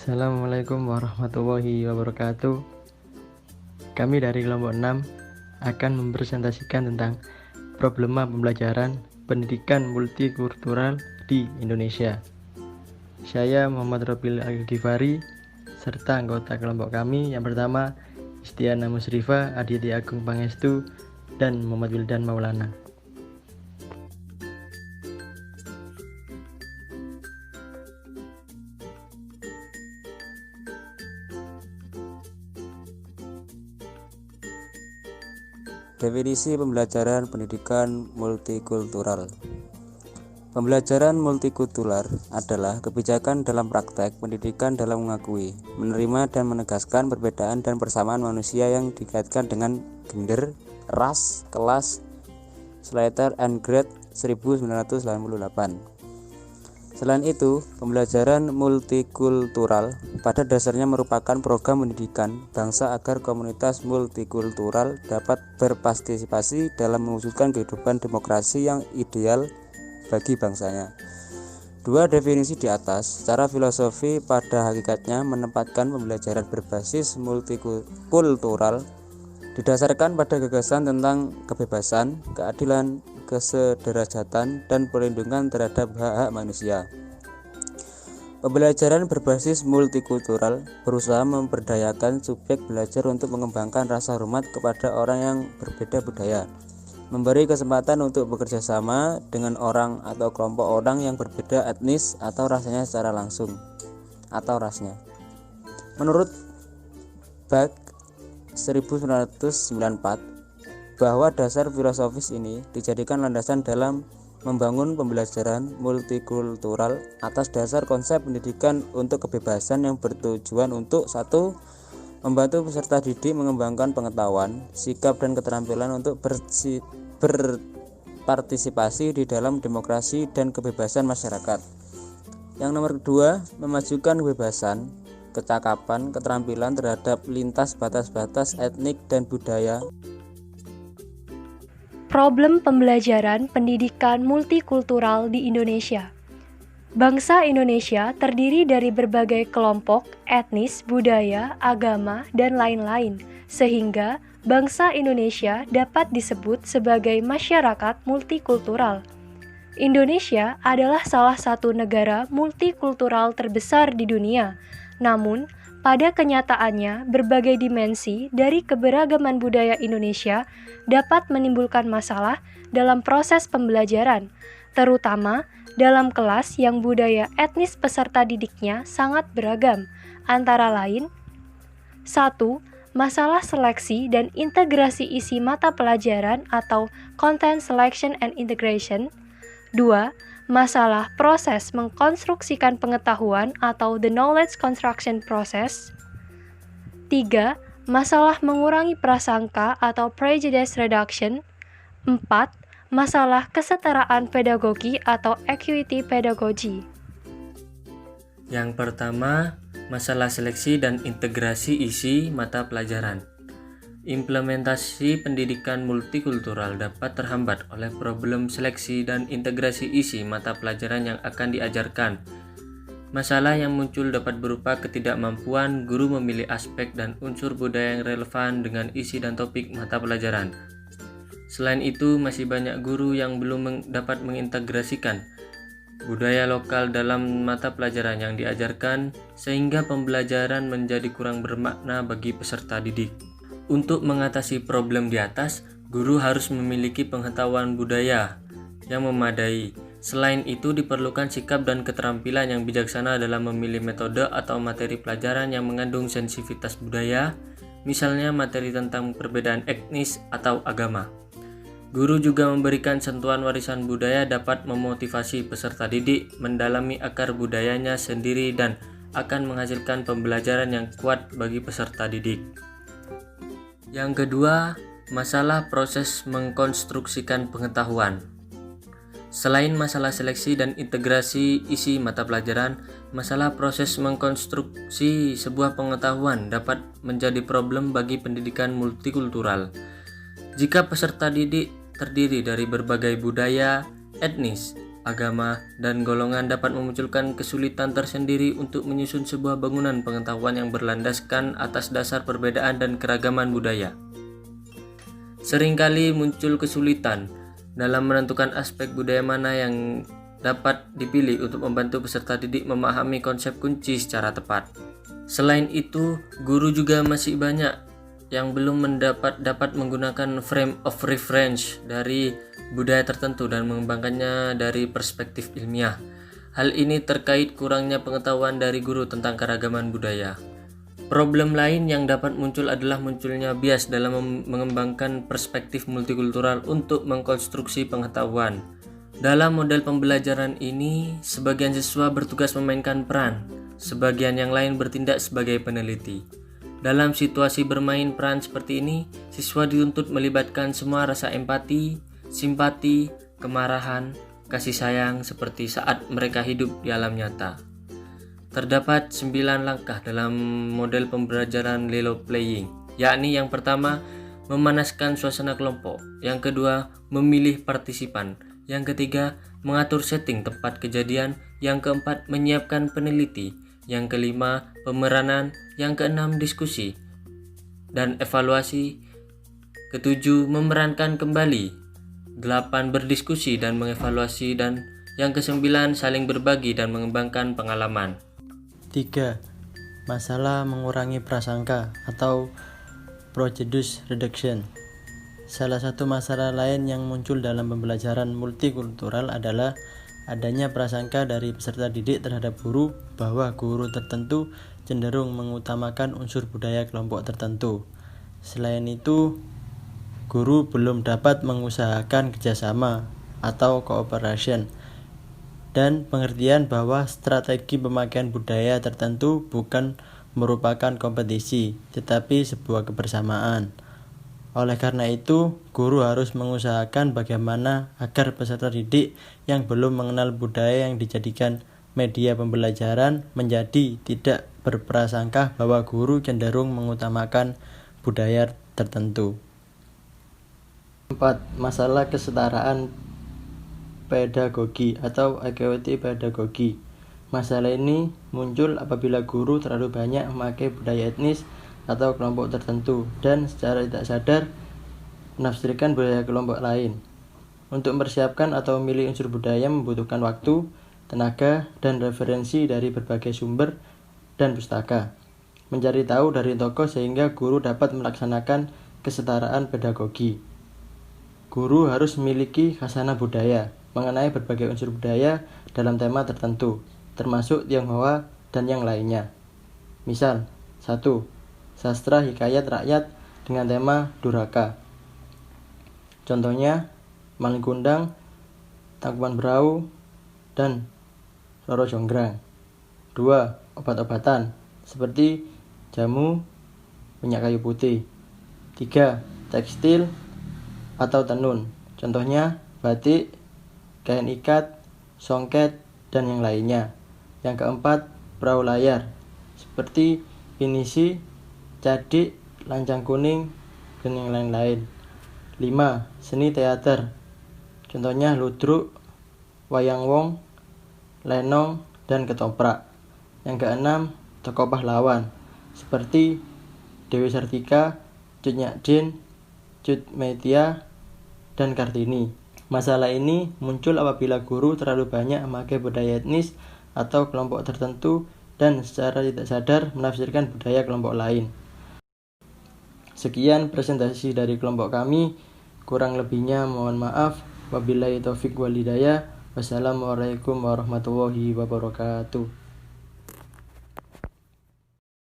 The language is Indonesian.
Assalamualaikum warahmatullahi wabarakatuh. Kami dari kelompok 6 akan mempresentasikan tentang problema pembelajaran pendidikan multikultural di Indonesia. Saya Muhammad Robil Al-Ghifari serta anggota kelompok kami yang pertama Istiana Musrifa, Aditya Agung Pangestu, dan Muhammad Wildan Maulana. Definisi pembelajaran pendidikan multikultural. Pembelajaran multikultural adalah kebijakan dalam praktek pendidikan dalam mengakui, menerima dan menegaskan perbedaan dan persamaan manusia yang dikaitkan dengan gender, ras, kelas, Slater and Grade 1988. Selain itu, pembelajaran multikultural pada dasarnya merupakan program pendidikan bangsa agar komunitas multikultural dapat berpartisipasi dalam mewujudkan kehidupan demokrasi yang ideal bagi bangsanya. Dua definisi di atas secara filosofi pada hakikatnya menempatkan pembelajaran berbasis multikultural didasarkan pada gagasan tentang kebebasan, keadilan, kesederajatan, dan perlindungan terhadap hak-hak manusia. Pembelajaran berbasis multikultural berusaha memberdayakan subjek belajar untuk mengembangkan rasa hormat kepada orang yang berbeda budaya, memberi kesempatan untuk bekerja sama dengan orang atau kelompok orang yang berbeda etnis atau rasanya secara langsung atau rasnya. Menurut Bach 1994, bahwa dasar filosofis ini dijadikan landasan dalam membangun pembelajaran multikultural atas dasar konsep pendidikan untuk kebebasan yang bertujuan untuk 1. Membantu peserta didik mengembangkan pengetahuan, sikap dan keterampilan untuk berpartisipasi di dalam demokrasi dan kebebasan masyarakat. Yang nomor 2, memajukan kebebasan, kecakapan, keterampilan terhadap lintas batas-batas etnik dan budaya. Problem pembelajaran pendidikan multikultural di Indonesia. Bangsa Indonesia terdiri dari berbagai kelompok, etnis, budaya, agama, dan lain-lain, sehingga bangsa Indonesia dapat disebut sebagai masyarakat multikultural. Indonesia adalah salah satu negara multikultural terbesar di dunia, namun pada kenyataannya, berbagai dimensi dari keberagaman budaya Indonesia dapat menimbulkan masalah dalam proses pembelajaran, terutama dalam kelas yang budaya etnis peserta didiknya sangat beragam, antara lain 1. Masalah seleksi dan integrasi isi mata pelajaran atau Content Selection and Integration. 2. Masalah proses mengkonstruksikan pengetahuan atau the knowledge construction process. 3. Masalah mengurangi prasangka atau prejudice reduction. 4. Masalah kesetaraan pedagogi atau equity pedagogy. Yang pertama, masalah seleksi dan integrasi isi mata pelajaran. Implementasi pendidikan multikultural dapat terhambat oleh problem seleksi dan integrasi isi mata pelajaran yang akan diajarkan. Masalah yang muncul dapat berupa ketidakmampuan guru memilih aspek dan unsur budaya yang relevan dengan isi dan topik mata pelajaran. Selain itu, masih banyak guru yang belum dapat mengintegrasikan budaya lokal dalam mata pelajaran yang diajarkan, sehingga pembelajaran menjadi kurang bermakna bagi peserta didik. Untuk mengatasi problem di atas, guru harus memiliki pengetahuan budaya yang memadai. Selain itu, diperlukan sikap dan keterampilan yang bijaksana dalam memilih metode atau materi pelajaran yang mengandung sensitivitas budaya, misalnya materi tentang perbedaan etnis atau agama. Guru juga memberikan sentuhan warisan budaya dapat memotivasi peserta didik mendalami akar budayanya sendiri dan akan menghasilkan pembelajaran yang kuat bagi peserta didik. Yang kedua, masalah proses mengkonstruksikan pengetahuan. Selain masalah seleksi dan integrasi isi mata pelajaran, masalah proses mengkonstruksi sebuah pengetahuan dapat menjadi problem bagi pendidikan multikultural. Jika peserta didik terdiri dari berbagai budaya, etnis, agama, dan golongan dapat memunculkan kesulitan tersendiri untuk menyusun sebuah bangunan pengetahuan yang berlandaskan atas dasar perbedaan dan keragaman budaya. Seringkali muncul kesulitan dalam menentukan aspek budaya mana yang dapat dipilih untuk membantu peserta didik memahami konsep kunci secara tepat. Selain itu, guru juga masih banyak yang belum dapat menggunakan frame of reference dari budaya tertentu dan mengembangkannya dari perspektif ilmiah. Hal ini terkait kurangnya pengetahuan dari guru tentang keragaman budaya. Problem lain yang dapat muncul adalah munculnya bias dalam mengembangkan perspektif multikultural untuk mengkonstruksi pengetahuan. Dalam model pembelajaran ini, sebagian siswa bertugas memainkan peran, sebagian yang lain bertindak sebagai peneliti. Dalam situasi bermain peran seperti ini, siswa dituntut melibatkan semua rasa empati, simpati, kemarahan, kasih sayang seperti saat mereka hidup di alam nyata. Terdapat 9 langkah dalam model pembelajaran Lelo Playing, yakni yang pertama, memanaskan suasana kelompok, yang kedua, memilih partisipan, yang ketiga, mengatur setting tempat kejadian, yang keempat, menyiapkan peneliti, yang kelima, pemeranan, yang keenam, diskusi dan evaluasi, ketujuh, memerankan kembali, 8, berdiskusi dan mengevaluasi, dan yang kesembilan, saling berbagi dan mengembangkan pengalaman. 3. Masalah mengurangi prasangka atau prejudice reduction. Salah satu masalah lain yang muncul dalam pembelajaran multikultural adalah adanya prasangka dari peserta didik terhadap guru bahwa guru tertentu cenderung mengutamakan unsur budaya kelompok tertentu. Selain itu, guru belum dapat mengusahakan kerjasama atau cooperation dan pengertian bahwa strategi pemakaian budaya tertentu bukan merupakan kompetisi, tetapi sebuah kebersamaan. Oleh karena itu, guru harus mengusahakan bagaimana agar peserta didik yang belum mengenal budaya yang dijadikan media pembelajaran menjadi tidak berprasangka bahwa guru cenderung mengutamakan budaya tertentu. 4. Masalah kesetaraan pedagogi atau equity pedagogi. Masalah ini muncul apabila guru terlalu banyak memakai budaya etnis atau kelompok tertentu dan secara tidak sadar menafsirkan budaya kelompok lain. Untuk mempersiapkan atau memilih unsur budaya membutuhkan waktu, tenaga, dan referensi dari berbagai sumber dan pustaka. Mencari tahu dari tokoh sehingga guru dapat melaksanakan kesetaraan pedagogi. Guru harus memiliki khasanah budaya mengenai berbagai unsur budaya dalam tema tertentu, termasuk Tionghoa dan yang lainnya. Misal, 1. Sastra hikayat rakyat dengan tema Durhaka. Contohnya, Malin Kundang, Tangkuban Perahu, dan Roro Jonggrang. 2. Obat-obatan seperti jamu, minyak kayu putih. 3. Tekstil atau tenun. Contohnya batik, kain ikat, songket, dan yang lainnya. Yang keempat, perahu layar seperti pinisi, cadik, lancang kuning, dan yang lain-lain. 5. Seni teater. Contohnya ludruk, wayang wong, lenong, dan ketoprak. Yang keenam, tokoh pahlawan seperti Dewi Sartika, Cut Nyak Cut Metia, dan Kartini. Masalah ini muncul apabila guru terlalu banyak memakai budaya etnis atau kelompok tertentu dan secara tidak sadar menafsirkan budaya kelompok lain. Sekian presentasi dari kelompok kami, kurang lebihnya mohon maaf. Wabillahi taufik wal hidayah. Wassalamualaikum warahmatullahi wabarakatuh.